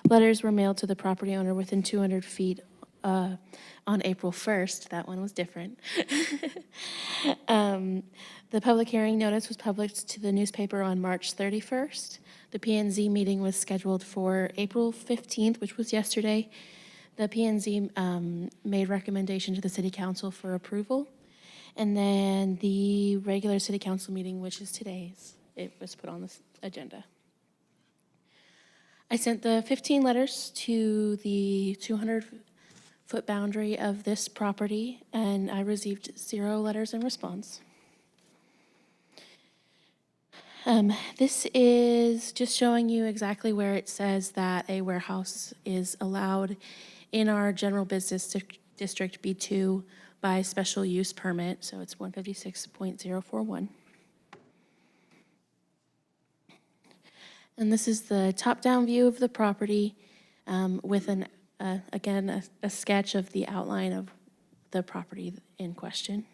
Letters were mailed to the property owner within 200 feet on April 1st. That one was different. The public hearing notice was published to the newspaper on March 31st. The P&Z meeting was scheduled for April 15th, which was yesterday. The P&Z made recommendation to the city council for approval. And then the regular city council meeting, which is today's, it was put on the agenda. I sent the 15 letters to the 200-foot boundary of this property, and I received 0 letters in response. This is just showing you exactly where it says that a warehouse is allowed in our general business district B2 by special use permit, so it's 156.041. And this is the top-down view of the property with again, a sketch of the outline of the property in question.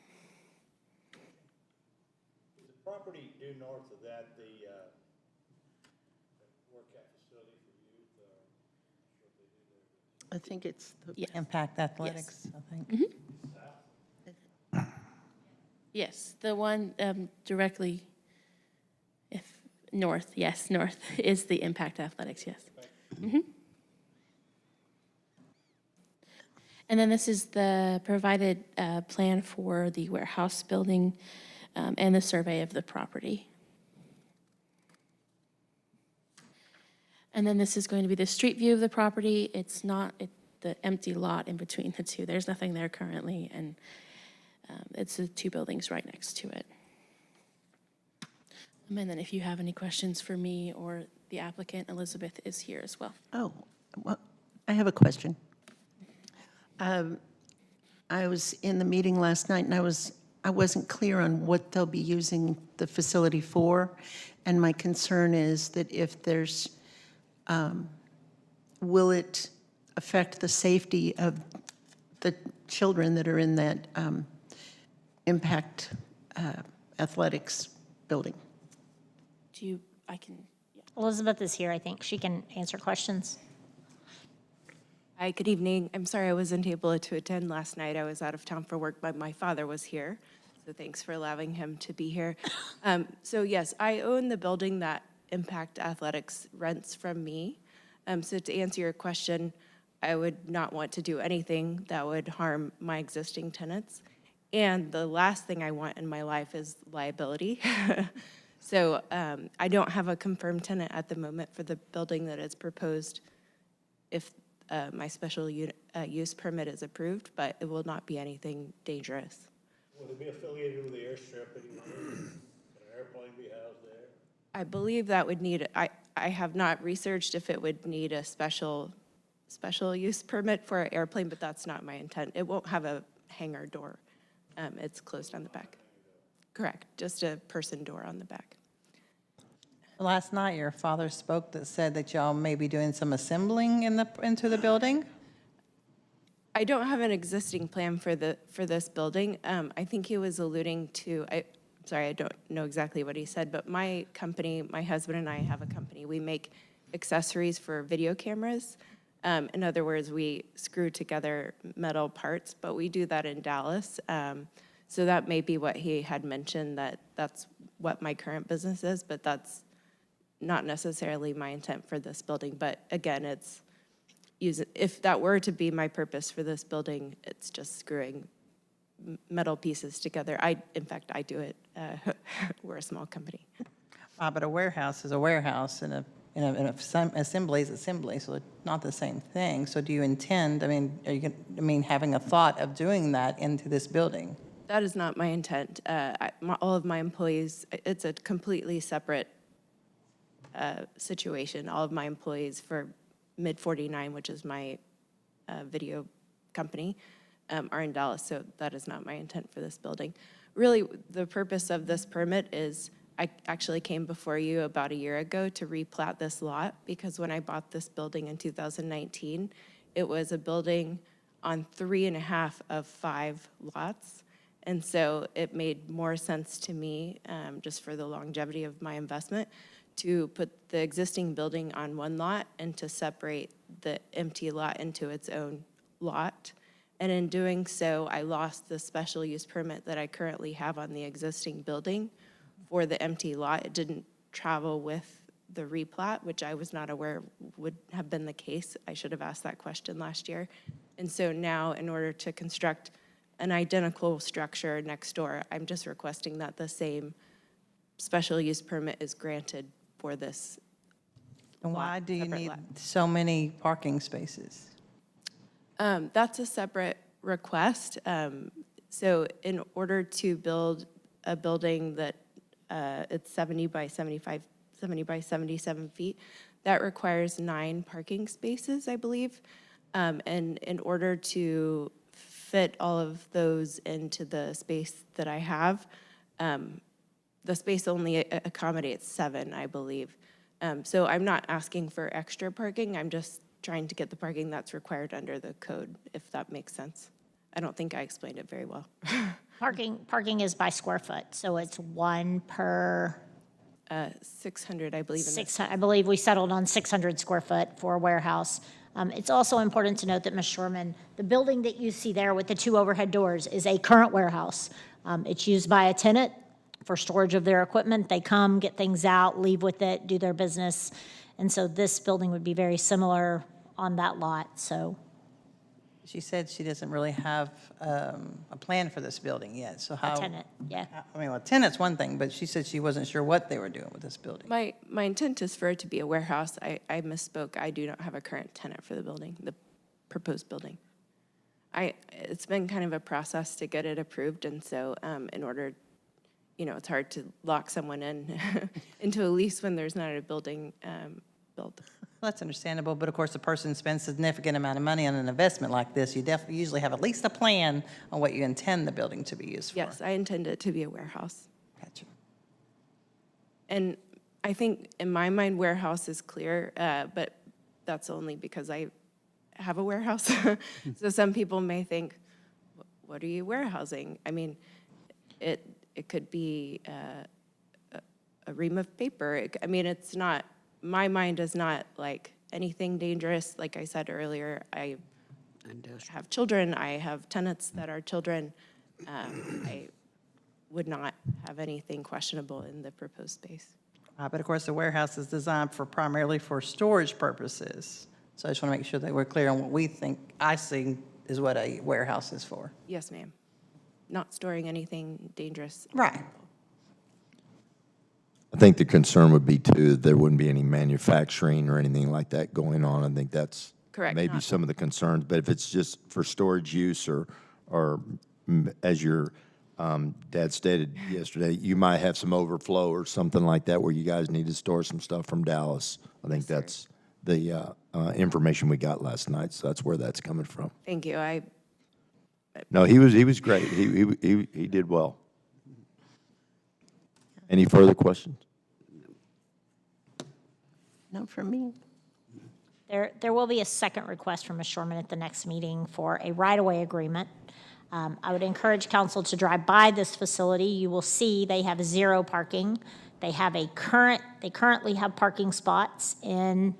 Is the property due north of that the workout facility for youth? I think it's the Yes. Impact Athletics, I think. Yes, the one directly north, yes, north is the Impact Athletics, yes. And then this is the provided plan for the warehouse building and the survey of the property. And then this is going to be the street view of the property. It's not the empty lot in between the two. There's nothing there currently, and it's the two buildings right next to it. And then if you have any questions for me or the applicant, Elizabeth is here as well. Oh, well, I have a question. I was in the meeting last night, and I wasn't clear on what they'll be using the facility for, and my concern is that if there's, will it affect the safety of the children that are in that Impact Athletics building? I can, yeah. Elizabeth is here, I think. She can answer questions. Hi, good evening. I'm sorry I wasn't able to attend last night. I was out of town for work, but my father was here, so thanks for allowing him to be here. So yes, I own the building that Impact Athletics rents from me. So to answer your question, I would not want to do anything that would harm my existing tenants. And the last thing I want in my life is liability. So I don't have a confirmed tenant at the moment for the building that is proposed if my special use permit is approved, but it will not be anything dangerous. Will it be affiliated with the airstrip anywhere? Can an airplane be housed there? I believe that would need, I have not researched if it would need a special use permit for an airplane, but that's not my intent. It won't have a hangar door. It's closed on the back. Correct, just a person door on the back. Last night, your father spoke that said that y'all may be doing some assembling into the building? I don't have an existing plan for this building. I think he was alluding to, sorry, I don't know exactly what he said, but my company, my husband and I have a company. We make accessories for video cameras. In other words, we screw together metal parts, but we do that in Dallas. So that may be what he had mentioned, that's what my current business is, but that's not necessarily my intent for this building. But again, if that were to be my purpose for this building, it's just screwing metal pieces together. In fact, I do it. We're a small company. But a warehouse is a warehouse, and an assembly is assembly, so it's not the same thing. So do you intend, are you having a thought of doing that into this building? That is not my intent. All of my employees, it's a completely separate situation. All of my employees for Mid49, which is my video company, are in Dallas, so that is not my intent for this building. Really, the purpose of this permit is I actually came before you about a year ago to replat this lot, because when I bought this building in 2019, it was a building on 3.5 of 5 lots. And so it made more sense to me, just for the longevity of my investment, to put the existing building on one lot and to separate the empty lot into its own lot. And in doing so, I lost the special use permit that I currently have on the existing building for the empty lot. It didn't travel with the replat, which I was not aware would have been the case. I should have asked that question last year. And so now, in order to construct an identical structure next door, I'm just requesting that the same special use permit is granted for this. And why do you separate need lot. so many parking spaces? That's a separate request. So in order to build a building that it's 70 by 77 feet, that requires 9 parking spaces, I believe. And in order to fit all of those into the space that I have, the space only accommodates 7, I believe. So I'm not asking for extra parking. I'm just trying to get the parking that's required under the code, if that makes sense. I don't think I explained it very well. Parking is by square foot, so it's 1 per 600, I believe. I believe we settled on 600 square foot for a warehouse. It's also important to note that, Ms. Sherman, the building that you see there with the 2 overhead doors is a current warehouse. It's used by a tenant for storage of their equipment. They come, get things out, leave with it, do their business, And so this building would be very similar on that lot, so. She said she doesn't really have a plan for this building yet, so how? Tenant, yeah. I mean, well, tenant's one thing, but she said she wasn't sure what they were doing with this building. My intent is for it to be a warehouse. I misspoke. I do not have a current tenant for the building, the proposed building. It's been kind of a process to get it approved, and so in order, it's hard to lock someone in into a lease when there's not a building built. Well, that's understandable, but of course, the person spends a significant amount of money on an investment like this. You definitely usually have at least a plan on what you intend the building to be used for. Yes, I intend it to be a warehouse. Gotcha. And I think in my mind, warehouse is clear, but that's only because I have a warehouse. So some people may think, what are you warehousing? I mean, it could be a ream of paper. It's not, my mind is not like anything dangerous. Like I said earlier, I have children, I have tenants that are children. I would not have anything questionable in the proposed space. But of course, the warehouse is designed primarily for storage purposes. So I just want to make sure that we're clear on what I see is what a warehouse is for. Yes, ma'am. Not storing anything dangerous. Right. I think the concern would be too, that there wouldn't be any manufacturing or anything like that going on. I think that's Correct, maybe not- some of the concerns. But if it's just for storage use or as your dad stated yesterday, you might have some overflow or something like that where you guys need to store some stuff from Dallas. I think that's the information we got last night, so that's where that's coming from. Thank you. No, he was great. He did well. Any further questions? Not for me. There will be a second request from Ms. Shorman at the next meeting for a right-of-way agreement. I would encourage council to drive by this facility. You will see they have 0 parking. They currently have parking spots in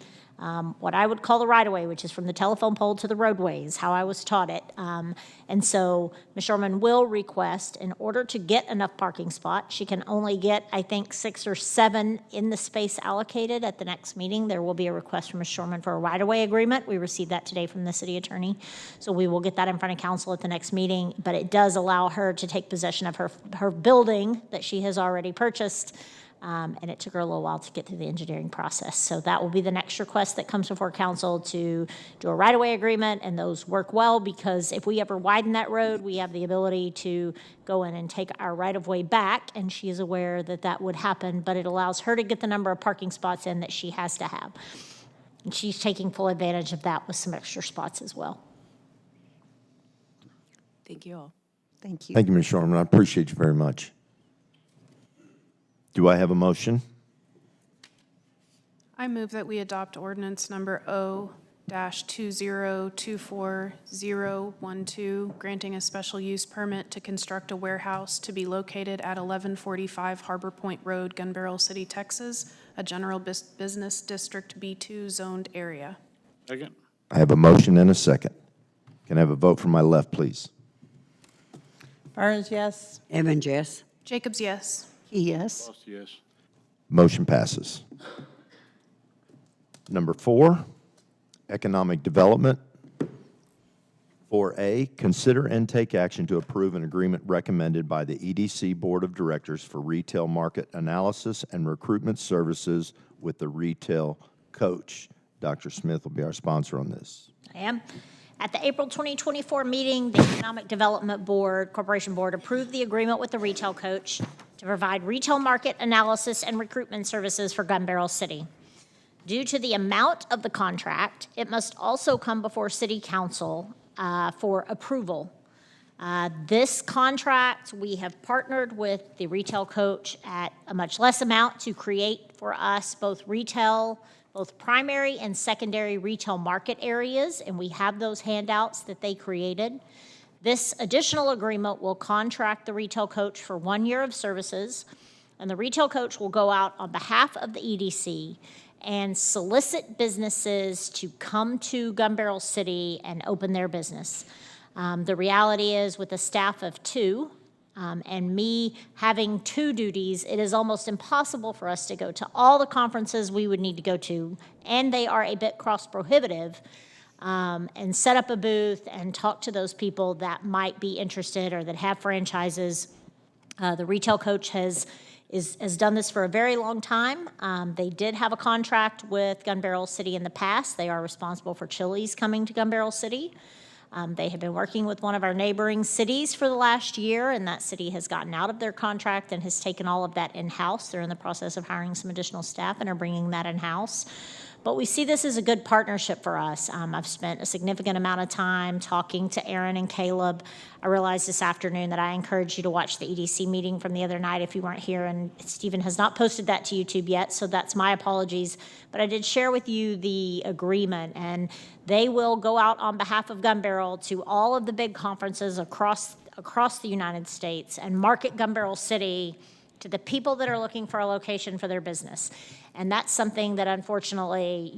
what I would call the right-of-way, which is from the telephone pole to the roadway, is how I was taught it. And so Ms. Sherman will request, in order to get enough parking spots, she can only get, I think, 6 or 7 in the space allocated. At the next meeting, there will be a request from Ms. Sherman for a right-of-way agreement. We received that today from the city attorney. So we will get that in front of council at the next meeting, but it does allow her to take possession of her building that she has already purchased. And it took her a little while to get through the engineering process. So that will be the next request that comes before council, to do a right-of-way agreement, and those work well, because if we ever widen that road, we have the ability to go in and take our right-of-way back, and she is aware that that would happen, but it allows her to get the number of parking spots in that she has to have. And she's taking full advantage of that with some extra spots as well. Thank you all. Thank you. Thank you, Ms. Sherman. I appreciate you very much. Do I have a motion? I move that we adopt ordinance number O-2024012, granting a special use permit to construct a warehouse to be located at 1145 Harbor Point Road, Gun Barrel City, Texas, a general business district B2 zoned area. Second? I have a motion and a second. Can I have a vote from my left, please? Burns, yes. Evans, yes. Jacobs, yes. Yes. Lost, yes. Motion passes. Number 4, economic development. 4A, consider and take action to approve an agreement recommended by the EDC Board of Directors for retail market analysis and recruitment services with the retail coach. Dr. Smith will be our sponsor on this. I am. At the April 2024 meeting, the Economic Development Board, Corporation Board, approved the agreement with the retail coach to provide retail market analysis and recruitment services for Gun Barrel City. Due to the amount of the contract, it must also come before City Council for approval. This contract, we have partnered with the retail coach at a much less amount to create for us both primary and secondary retail market areas, and we have those handouts that they created. This additional agreement will contract the retail coach for 1 year of services, and the retail coach will go out on behalf of the EDC and solicit businesses to come to Gun Barrel City and open their business. The reality is, with a staff of 2, And me having two duties, it is almost impossible for us to go to all the conferences we would need to go to, and they are a bit cross-prohibitive, and set up a booth and talk to those people that might be interested or that have franchises. The retail coach has done this for a very long time. They did have a contract with Gun Barrel City in the past. They are responsible for Chili's coming to Gun Barrel City. They have been working with one of our neighboring cities for the last year, and that city has gotten out of their contract and has taken all of that in-house. They're in the process of hiring some additional staff and are bringing that in-house. But we see this as a good partnership for us. I've spent a significant amount of time talking to Aaron and Caleb. I realized this afternoon that I encouraged you to watch the EDC meeting from the other night if you weren't here, and Stephen has not posted that to YouTube yet, so that's my apologies. But I did share with you the agreement, and they will go out on behalf of Gun Barrel to all of the big conferences across the United States and market Gun Barrel City to the people that are looking for a location for their business. And that's something that unfortunately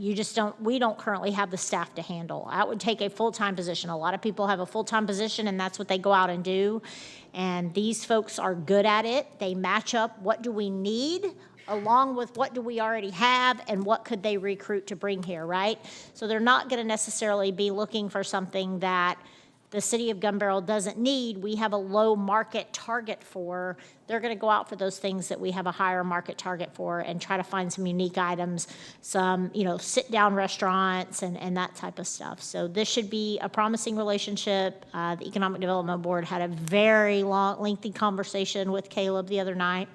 we don't currently have the staff to handle. That would take a full-time position. A lot of people have a full-time position and that's what they go out and do. And these folks are good at it. They match up what do we need along with what do we already have and what could they recruit to bring here, right? So they're not gonna necessarily be looking for something that the city of Gun Barrel doesn't need. We have a low market target for. They're going to go out for those things that we have a higher market target for and try to find some unique items, some, sit-down restaurants and that type of stuff. So this should be a promising relationship. The Economic Development Board had a very lengthy conversation with Caleb the other night,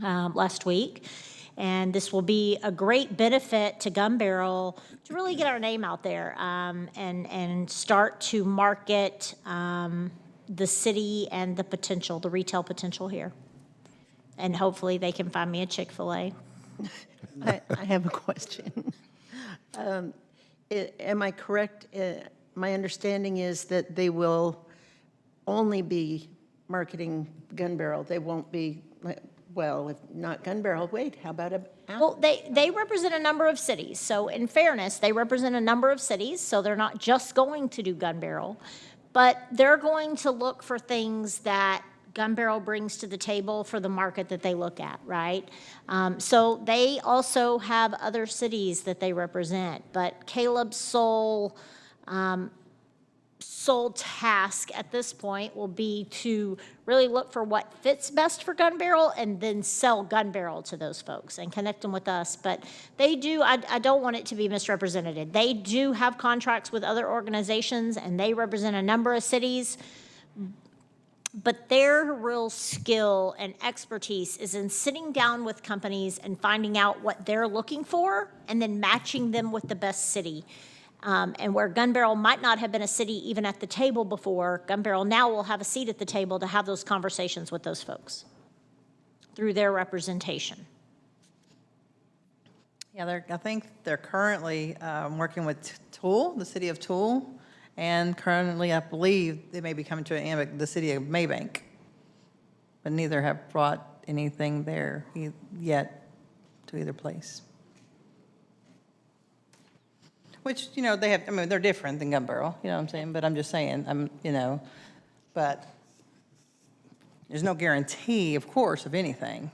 last week. And this will be a great benefit to Gun Barrel to really get our name out there and start to market the city and the retail potential here. And hopefully they can find me a Chick-fil-A. I have a question. Am I correct? My understanding is that they will only be marketing Gun Barrel. They won't be, well, if not Gun Barrel, wait, how about Well, they represent a number of cities. So in fairness, they represent a number of cities. So they're not just going to do Gun Barrel, but they're going to look for things that Gun Barrel brings to the table for the market that they look at, right? So they also have other cities that they represent, but Caleb's sole task at this point will be to really look for what fits best for Gun Barrel and then sell Gun Barrel to those folks and connect them with us. But they do, I don't want it to be misrepresented. They do have contracts with other organizations and they represent a number of cities. But their real skill and expertise is in sitting down with companies and finding out what they're looking for and then matching them with the best city. And where Gun Barrel might not have been a city even at the table before, Gun Barrel now will have a seat at the table to have those conversations with those folks through their representation. Yeah, I think they're currently working with Tool, the city of Tool, and currently, I believe, they may be coming to the city of Maybank, but neither have brought anything there yet to either place. Which, they have, they're different than Gun Barrel, you know what I'm saying? But I'm just saying, but there's no guarantee, of course, of anything,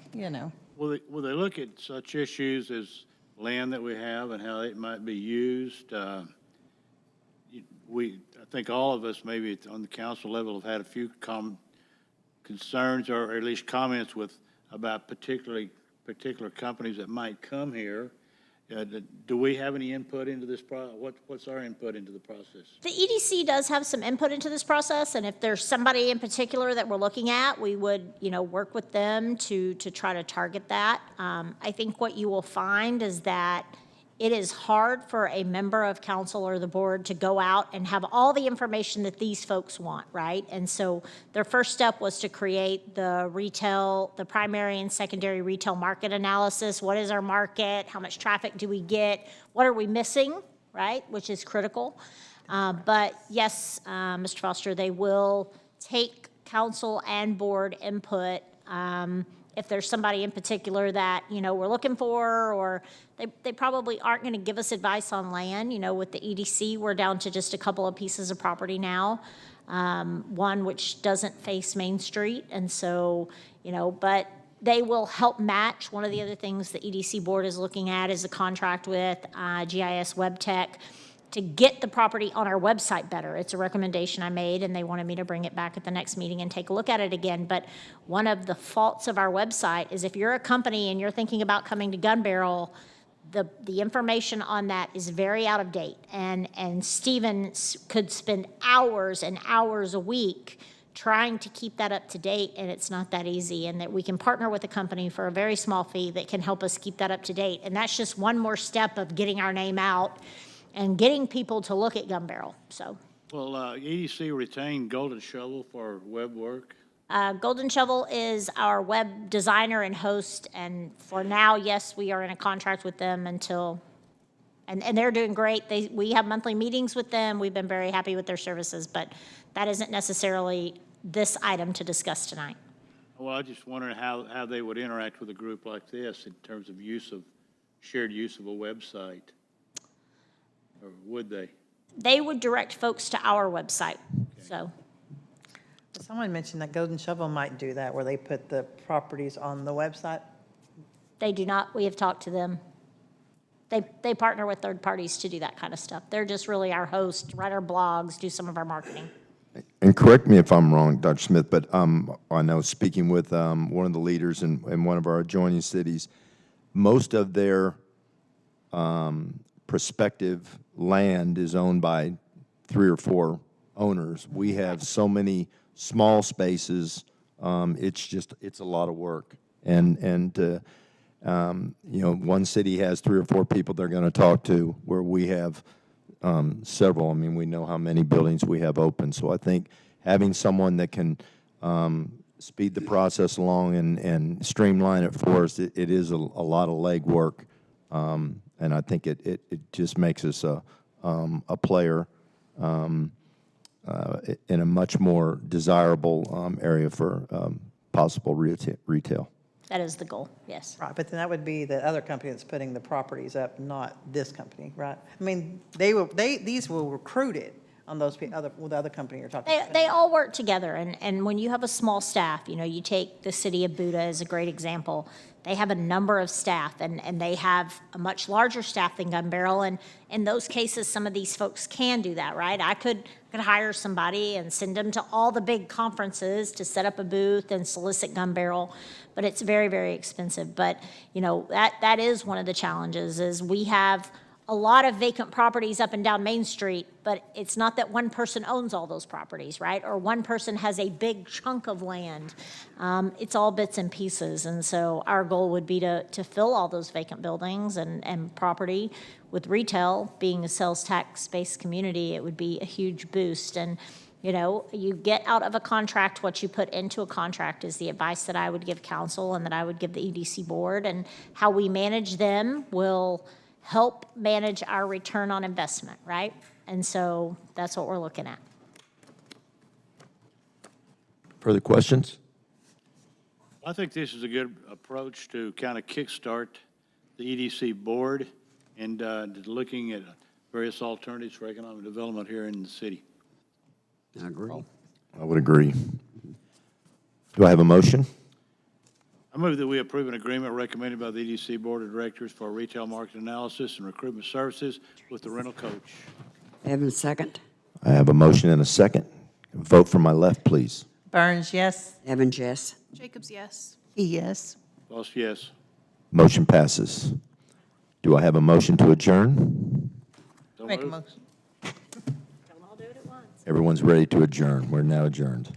Will they look at such issues as land that we have and how it might be used? I think all of us, maybe on the council level, have had a few concerns or at least comments about particular companies that might come here. Do we have any input into this process? What's our input into the process? The EDC does have some input into this process, and if there's somebody in particular that we're looking at, we would, work with them to try to target that. I think what you will find is that it is hard for a member of council or the board to go out and have all the information that these folks want, right? And so their first step was to create the primary and secondary retail market analysis. What is our market? How much traffic do we get? What are we missing, right? Which is critical. But yes, Mr. Foster, they will take council and board input if there's somebody in particular that, we're looking for, or they probably aren't going to give us advice on land. With the EDC, we're down to just a couple of pieces of property now. one which doesn't face Main Street. And so, but they will help match. One of the other things the EDC board is looking at is a contract with GIS Web Tech to get the property on our website better. It's a recommendation I made, and they wanted me to bring it back at the next meeting and take a look at it again. But one of the faults of our website is if you're a company and you're thinking about coming to Gun Barrel, the information on that is very out of date. And Stephen could spend hours and hours a week trying to keep that up to date, and it's not that easy. And that we can partner with a company for a very small fee that can help us keep that up to date. And that's just one more step of getting our name out and getting people to look at Gun Barrel. So Will EDC retain Golden Shovel for web work? Golden Shovel is our web designer and host, and for now, yes, we are in a contract with them until, and they're doing great. We have monthly meetings with them. We've been very happy with their services, but that isn't necessarily this item to discuss tonight. Well, I just wondered how they would interact with a group like this in terms of shared use of a website. Or would they? They would direct folks to our website, so. Someone mentioned that Golden Shovel might do that, where they put the properties on the website. They do not, we have talked to them. They partner with third parties to do that kind of stuff. They're just really our host, write our blogs, do some of our marketing. And correct me if I'm wrong, Dr. Smith, but I know speaking with one of the leaders in one of our adjoining cities, most of their prospective land is owned by 3 or 4 owners. We have so many small spaces, it's a lot of work. And one city has 3 or 4 people they're going to talk to, where we have several. I mean, we know how many buildings we have open. So I think having someone that can speed the process along and streamline it for us, it is a lot of legwork. And I think it just makes us a player in a much more desirable area for possible retail. That is the goal, yes. Right, but then that would be the other company that's putting the properties up, not this company, right? I mean, these will recruit it on those the other company you're talking about. They all work together, and when you have a small staff, you take the city of Buda as a great example. They have a number of staff, and they have a much larger staff than Gun Barrel, and in those cases, some of these folks can do that, right? I could hire somebody and send them to all the big conferences to set up a booth and solicit Gun Barrel, but it's very, very expensive. But, that is one of the challenges, is we have a lot of vacant properties up and down Main Street, but it's not that one person owns all those properties, right? Or one person has a big chunk of land. It's all bits and pieces. And so our goal would be to fill all those vacant buildings and property with retail. Being a sales tax-based community, it would be a huge boost. And, you get out of a contract what you put into a contract is the advice that I would give council and that I would give the EDC board. And how we manage them will help manage our return on investment, right? And so that's what we're looking at. Further questions? I think this is a good approach to kind of kickstart the EDC board and looking at various alternatives for economic development here in the city. I agree. I would agree. Do I have a motion? I move that we approve an agreement recommended by the EDC Board of Directors for retail market analysis and recruitment services with the rental coach. Evans, second. I have a motion and a second. Vote from my left, please. Burns, yes. Evans, yes. Jacobs, yes. Yes. Voss, yes. Motion passes. Do I have a motion to adjourn? So Make a moved. motion. Everyone's ready to adjourn. We're now adjourned.